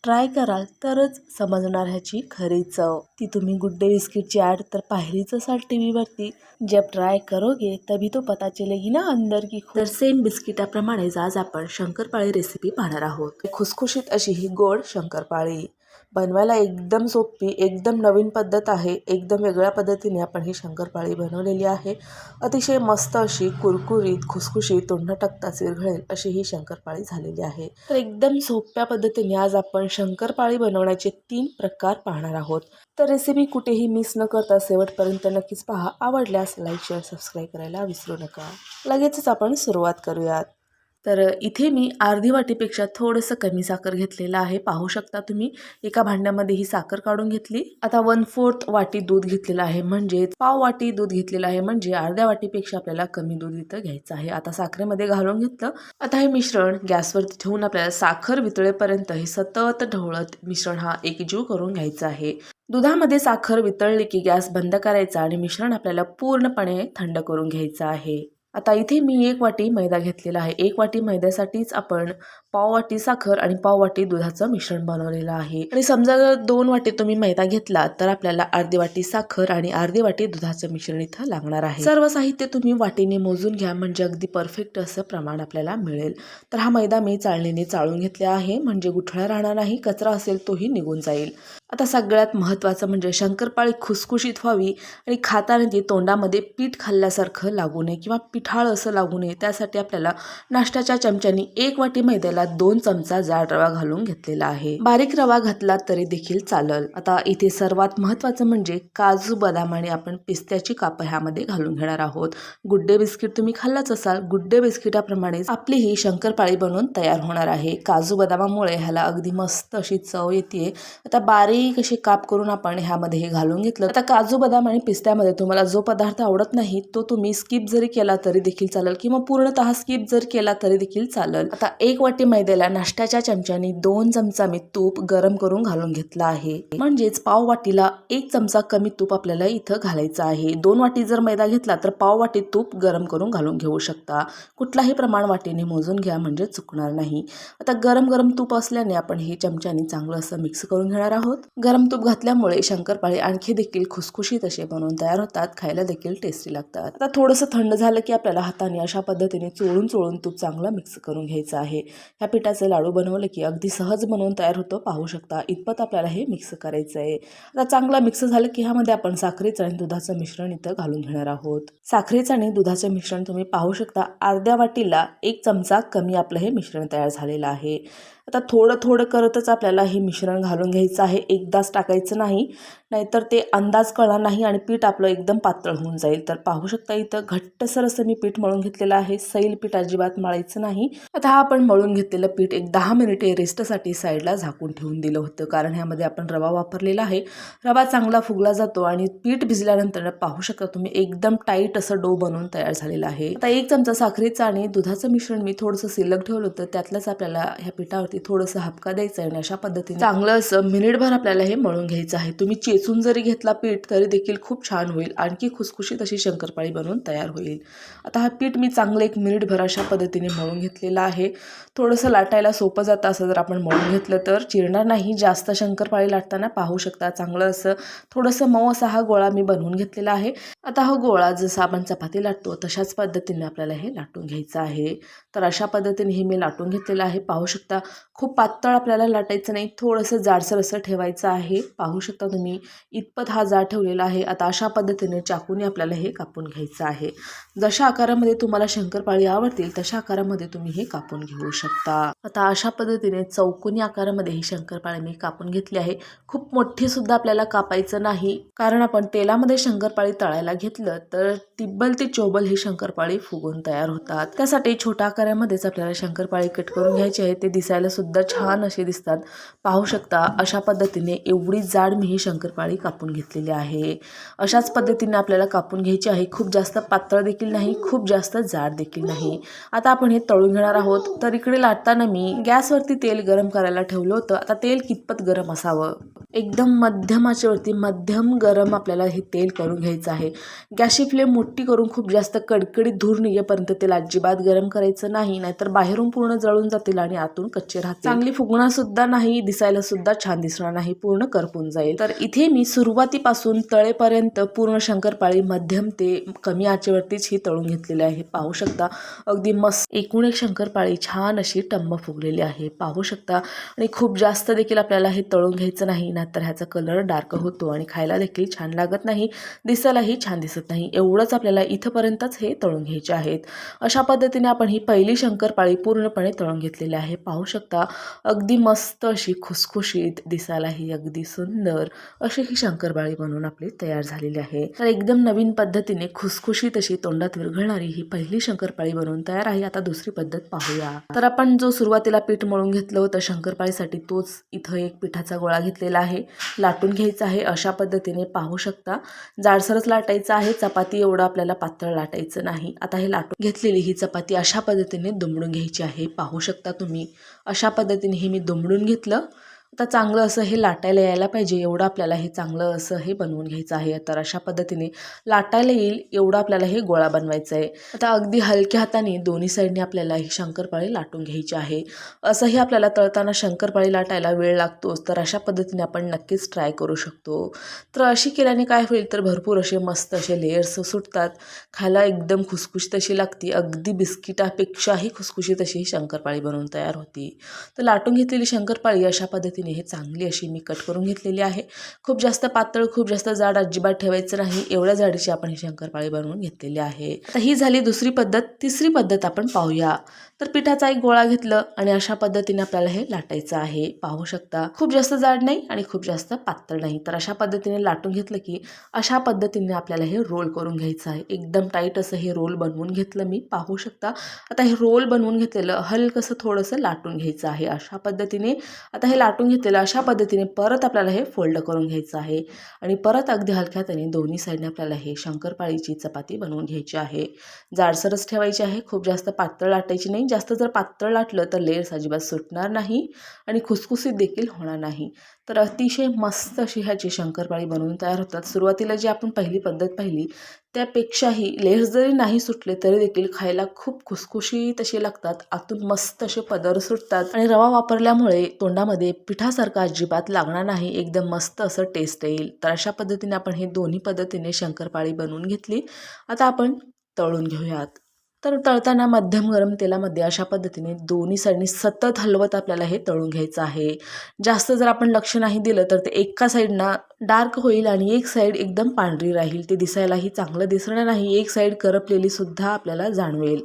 Try कराल तरच समजणार ह्याची खरी चव। ती तुम्ही गुड डे बिस्किटची ॲड तर पाहिलीच असाल टीव्हीवरती। जब ट्राय करोगे तभी तो पता चलेगी ना अंदर की तर सेम बिस्किटाप्रमाणेच आज आपण शंकरपाळी रेसिपी पाहणार आहोत। खुसखुशीत अशी ही गोड शंकरपाळी बनवायला एकदम सोपी, एकदम नवीन पद्धत आहे। एकदम वेगळ्या पद्धतीने आपण ही शंकरपाळी बनवलेली आहे। अतिशय मस्त अशी कुरकुरीत खुसखुशीत तोंडात टाकताच विरघळेल अशी ही शंकरपाळी झालेली आहे। तर एकदम सोप्या पद्धतीने आज आपण शंकरपाळी बनवण्याचे 3 प्रकार पाहणार आहोत। तर रेसिपी कुठेही मिस न करता शेवटपर्यंत नक्कीच पहा। आवडल्यास लाईक शेअर सबस्क्राईब करायला विसरू नका। लगेचच आपण सुरुवात करूयात। तर इथे मी अर्धी वाटीपेक्षा थोडंसं कमी साखर घेतलेलं आहे। पाहू शकता तुम्ही एका भांड्यामध्ये ही साखर काढून घेतली। आता 1/4 वाटी दूध घेतलेलं आहे, म्हणजे पाव वाटी दूध घेतलेलं आहे, म्हणजे अर्ध्या वाटीपेक्षा आपल्याला कमी दूध इथं घ्यायचं आहे। आता साखरेमध्ये घालून घेतलं। आता हे मिश्रण गॅसवरती ठेवून आपल्याला साखर वितळेपर्यंत हे सतत ढवळत मिश्रण हा एकजीव करून घ्यायचा आहे। दुधामध्ये साखर वितळली की गॅस बंद करायचा आणि मिश्रण आपल्याला पूर्णपणे थंड करून घ्यायचं आहे। आता इथे मी 1 वाटी मैदा घेतलेला आहे। 1 वाटी मैद्यासाठीच आपण पाव वाटी साखर आणि पाव वाटी दुधाचं मिश्रण बनवलेलं आहे। आणि समजा जर 2 वाटी तुम्ही मैदा घेतला तर आपल्याला अर्धी वाटी साखर आणि अर्धी वाटी दुधाचं मिश्रण इथं लागणार आहे। सर्व साहित्य तुम्ही वाटीने मोजून घ्या, म्हणजे अगदी परफेक्ट असं प्रमाण आपल्याला मिळेल। तर हा मैदा मी चाळणीने चाळून घेतला आहे, म्हणजे गुठळ्या राहणार नाही, कचरा असेल तोही निघून जाईल। आता सगळ्यात महत्त्वाचं म्हणजे शंकरपाळी खुसखुशीत व्हावी आणि खाताना ती तोंडामध्ये पीठ खाल्ल्यासारखं लागू नये किंवा पिठाळ असं लागू नये, त्यासाठी आपल्याला नाश्त्याच्या चमच्यानी 1 वाटी मैद्याला 2 चमचा जाड रवा घालून घेतलेला आहे। बारीक रवा घातला तरी देखील चालेल। आता इथे सर्वात महत्त्वाचं म्हणजे काजू बदाम आणि आपण पिस्त्याची कापं ह्यामध्ये घालून घेणार आहोत। गुड डे बिस्किट तुम्ही खाल्लंच असाल, गुड डे बिस्किटाप्रमाणेच आपली ही शंकरपाळी बनवून तयार होणार आहे। काजू बदामामुळे ह्याला अगदी मस्त अशी चव येते। आता बारीक अशी काप करून आपण ह्यामध्ये हे घालून घेतलं। आता काजू बदाम आणि पिस्त्यामध्ये तुम्हाला जो पदार्थ आवडत नाही तो तुम्ही स्किप जरी केला तरी देखील चालेल, किंवा पूर्णतः स्किप जर केला तरी देखील चालेल। आता 1 वाटी मैद्याला नाश्त्याच्या चमच्याने 2 चमचा मी तूप गरम करून घालून घेतला आहे, म्हणजेच पाव वाटीला 1 चमचा कमी तूप आपल्याला इथं घालायचं आहे। 2 वाटी जर मैदा घेतला तर पाव वाटी तूप गरम करून घालून घेऊ शकता। कुठलाही प्रमाण वाटीने मोजून घ्या, म्हणजे चुकणार नाही। आता गरम गरम तूप असल्याने आपण हे चमच्याने चांगलं असं मिक्स करून घेणार आहोत। गरम तूप घातल्यामुळे शंकरपाळी आणखी देखील खुसखुशीत असे बनवून तयार होतात, खायला देखील टेस्टी लागतात। आता थोडंसं थंड झालं की आपल्याला हाताने अशा पद्धतीने चोळून चोळून तूप चांगलं मिक्स करून घ्यायचं आहे। ह्या पिठाचे लाडू बनवले की अगदी सहज बनवून तयार होतो, पाहू शकता इतपत आपल्याला हे मिक्स करायचं आहे। आता चांगलं मिक्स झालं की ह्यामध्ये आपण साखरेचं आणि दुधाचं मिश्रण इथं घालून घेणार आहोत। साखरेचं आणि दुधाचं मिश्रण तुम्ही पाहू शकता अर्ध्या वाटीला 1 चमचा कमी आपलं हे मिश्रण तयार झालेलं आहे। आता थोडं थोडं करतच आपल्याला हे मिश्रण घालून घ्यायचं आहे, एकदाच टाकायचं नाही, नाहीतर ते अंदाज कळणार नाही आणि पीठ आपलं एकदम पातळ होऊन जाईल। तर पाहू शकता इथं घट्टसर असं मी पीठ मळून घेतलेलं आहे, सैल पीठ अजिबात मळायचं नाही। आता हा आपण मळून घेतलेलं पीठ एक 10 मिनिटे रेस्टसाठी साईडला झाकून ठेवून दिलं होतं, कारण ह्यामध्ये आपण रवा वापरलेला आहे। रवा चांगला फुगला जातो आणि पीठ भिजल्यानंतर पाहू शकता तुम्ही एकदम टाईट असं डो बनवून तयार झालेलं आहे। आता 1 चमचा साखरेचं आणि दुधाचं मिश्रण मी थोडंसं शिल्लक ठेवलं होतं, त्यातलंच आपल्याला ह्या पिठावरती थोडंसं हपका द्यायचं आहे आणि अशा पद्धतीने चांगलं असं मिनिटभर आपल्याला हे मळून घ्यायचं आहे। तुम्ही चेचून जरी घेतला पीठ तरी देखील खूप छान होईल, आणखी खुसखुशीत अशी शंकरपाळी बनवून तयार होईल। आता हा पीठ मी चांगलं 1 मिनिटभर अशा पद्धतीने मळून घेतलेला आहे। थोडंसं लाटायला सोपं जातं, असं जर आपण मळून घेतलं तर चिरणार नाही जास्त। शंकरपाळी लाटताना पाहू शकता चांगलं असं थोडंसं मऊ असा हा गोळा मी बनवून घेतलेला आहे। आता हा गोळा जसा आपण चपाती लाटतो तशाच पद्धतीने आपल्याला हे लाटून घ्यायचं आहे। तर अशा पद्धतीने हे मी लाटून घेतलेलं आहे। पाहू शकता खूप पातळ आपल्याला लाटायचं नाही, थोडंसं जाडसर असं ठेवायचं आहे। पाहू शकता तुम्ही इतपत हा जाड ठेवलेला आहे। आता अशा पद्धतीने चाकूने आपल्याला हे कापून घ्यायचं आहे। जशा आकारामध्ये तुम्हाला शंकरपाळी आवडतील तशा आकारामध्ये तुम्ही हे कापून घेऊ शकता। आता अशा पद्धतीने चौकोनी आकारामध्ये ही शंकरपाळी मी कापून घेतली आहे। खूप मोठी सुद्धा आपल्याला कापायचं नाही, कारण आपण तेलामध्ये शंकरपाळी तळायला घेतलं तर तिब्बल ते चोबल ही शंकरपाळी फुगून तयार होतात। त्यासाठी छोट्या आकारामध्येच आपल्याला शंकरपाळी कट करून घ्यायची आहे, ते दिसायला सुद्धा छान असे दिसतात। पाहू शकता अशा पद्धतीने एवढी जाड मी ही शंकरपाळी कापून घेतलेली आहे। अशाच पद्धतीने आपल्याला कापून घ्यायची आहे, खूप जास्त पातळ देखील नाही, खूप जास्त जाड देखील नाही। आता आपण हे तळून घेणार आहोत। तर इकडे लाटताना मी गॅसवरती तेल गरम करायला ठेवलं होतं। आता तेल कितपत गरम असावं एकदम मध्यम आचेवरती मध्यम गरम आपल्याला हे तेल करून घ्यायचं आहे. गॅसची फ्लेम मोठी करून खूप जास्त कडकडीत धूर निघेपर्यंत तेल अजिबात गरम करायचं नाही, नाहीतर बाहेरून पूर्ण जळून जातील आणि आतून कच्चे राहतील. चांगली फुगणार सुद्धा नाही, दिसायला सुद्धा छान दिसणार नाही, पूर्ण करपून जाईल. तर इथे मी सुरुवातीपासून तळेपर्यंत पूर्ण शंकरपाळी मध्यम ते कमी आचेवरतीच ही तळून घेतलेली आहे. पाहू शकता अगदी मस्त एकूण एक शंकरपाळी छान अशी टम्म फुगलेली आहे. पाहू शकता आणि खूप जास्त देखील आपल्याला हे तळून घ्यायचं नाही, तर ह्याचा कलर डार्क होतो आणि खायला देखील छान लागत नाही, दिसायलाही छान दिसत नाही. एवढंच आपल्याला इथंपर्यंतच हे तळून घ्यायचे आहेत. अशा पद्धतीने आपण ही पहिली शंकरपाळी पूर्णपणे तळून घेतलेली आहे. पाहू शकता अगदी मस्त अशी खुसखुशीत, दिसायलाही अगदी सुंदर अशी ही शंकरपाळी बनवून आपली तयार झालेली आहे. तर एकदम नवीन पद्धतीने खुसखुशीत अशी तोंडात विरघळणारी ही पहिली शंकरपाळी बनवून तयार आहे. आता दुसरी पद्धत पाहूया. तर आपण जो सुरुवातीला पीठ मळून घेतलं होतं शंकरपाळीसाठी, तोच इथं एक पिठाचा गोळा घेतलेला आहे, लाटून घ्यायचं आहे. अशा पद्धतीने पाहू शकता जाडसरच लाटायचं आहे, चपाती एवढं आपल्याला पातळ लाटायचं नाही. आता हे लाटून घेतलेली ही चपाती अशा पद्धतीने दुमडून घ्यायची आहे. पाहू शकता तुम्ही अशा पद्धतीने हे मी दुमडून घेतलं. आता चांगलं असं हे लाटायला यायला पाहिजे, एवढं आपल्याला हे चांगलं असं हे बनवून घ्यायचं आहे. तर अशा पद्धतीने लाटायला येईल एवढं आपल्याला हे गोळा बनवायचं आहे. आता अगदी हलक्या हाताने दोन्ही साईडने आपल्याला ही शंकरपाळी लाटून घ्यायची आहे. असंही आपल्याला तळताना शंकरपाळी लाटायला वेळ लागतोच, तर अशा पद्धतीने आपण नक्कीच ट्राय करू शकतो. तर अशी केल्याने काय होईल, तर भरपूर असे मस्त असे लेयर्स सुटतात, खायला एकदम खुसखुशीत अशी लागती, अगदी बिस्किटापेक्षाही खुसखुशीत अशी ही शंकरपाळी बनवून तयार होती. तर लाटून घेतलेली शंकरपाळी अशा पद्धतीने हे चांगली अशी मी कट करून घेतलेली आहे. खूप जास्त पातळ खूप जास्त जाड अजिबात ठेवायचं नाही, एवढ्या जाडीची आपण ही शंकरपाळी बनवून घेतलेली आहे. आता ही झाली दुसरी पद्धत. तिसरी पद्धत आपण पाहूया. तर पिठाचा एक गोळा घेतलं आणि अशा पद्धतीने आपल्याला हे लाटायचं आहे. पाहू शकता खूप जास्त जाड नाही आणि खूप जास्त पातळ नाही. तर अशा पद्धतीने लाटून घेतलं की अशा पद्धतीने आपल्याला हे रोल करून घ्यायचं आहे. एकदम टाईट असं हे रोल बनवून घेतलं मी. पाहू शकता आता हे रोल बनवून घेतलेलं हलकंसं थोडंसं लाटून घ्यायचं आहे. अशा पद्धतीने आता हे लाटून घेतलेलं अशा पद्धतीने परत आपल्याला हे फोल्ड करून घ्यायचं आहे आणि परत अगदी हलक्या हाताने दोन्ही साईडने आपल्याला हे शंकरपाळीची चपाती बनवून घ्यायची आहे. जाडसरच ठेवायची आहे, खूप जास्त पातळ लाटायची नाही. जास्त जर पातळ लाटलं तर लेयर्स अजिबात सुटणार नाही आणि खुसखुशीत देखील होणार नाही. तर अतिशय मस्त अशी ह्याची शंकरपाळी बनवून तयार होतात. सुरुवातीला जी आपण पहिली पद्धत पाहिली त्यापेक्षाही लेयर्स जरी नाही सुटले तरी देखील खायला खूप खुसखुशीत असे लागतात, आतून मस्त असे पदर सुटतात आणि रवा वापरल्यामुळे तोंडामध्ये पिठासारखं अजिबात लागणार नाही, एकदम मस्त असं टेस्ट येईल. तर अशा पद्धतीने आपण हे दोन्ही पद्धतीने शंकरपाळी बनवून घेतली. आता आपण तळून घेऊयात. तर तळताना मध्यम गरम तेलामध्ये अशा पद्धतीने दोन्ही साईडनी सतत हलवत आपल्याला हे तळून घ्यायचं आहे. जास्त जर आपण लक्ष नाही दिलं तर ते एका साईडना डार्क होईल आणि एक साईड एकदम पांढरी राहील, ते दिसायलाही चांगलं दिसणार नाही, एक साईड करपलेली सुद्धा आपल्याला जाणवेल.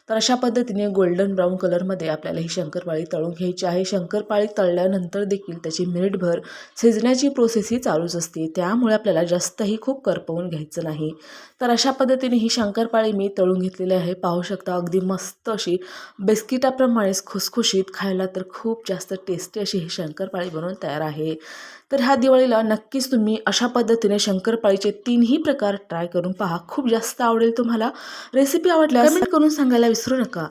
तर अशा पद्धतीने गोल्डन ब्राऊन कलरमध्ये आपल्याला ही शंकरपाळी तळून घ्यायची आहे. शंकरपाळी तळल्यानंतर देखील त्याची मिनिटभर शिजण्याची प्रोसेस ही चालूच असते, त्यामुळे आपल्याला जास्तही खूप करपवून घ्यायचं नाही. तर अशा पद्धतीने ही शंकरपाळी मी तळून घेतलेली आहे. पाहू शकता अगदी मस्त अशी बिस्किटाप्रमाणेच खुसखुशीत, खायला तर खूप जास्त टेस्टी अशी ही शंकरपाळी बनवून तयार आहे. तर ह्या दिवाळीला नक्कीच तुम्ही अशा पद्धतीने शंकरपाळीचे 3ही प्रकार ट्राय करून पहा, खूप जास्त आवडेल तुम्हाला. रेसिपी आवडल्यास कमेंट करून सांगायला विसरू नका.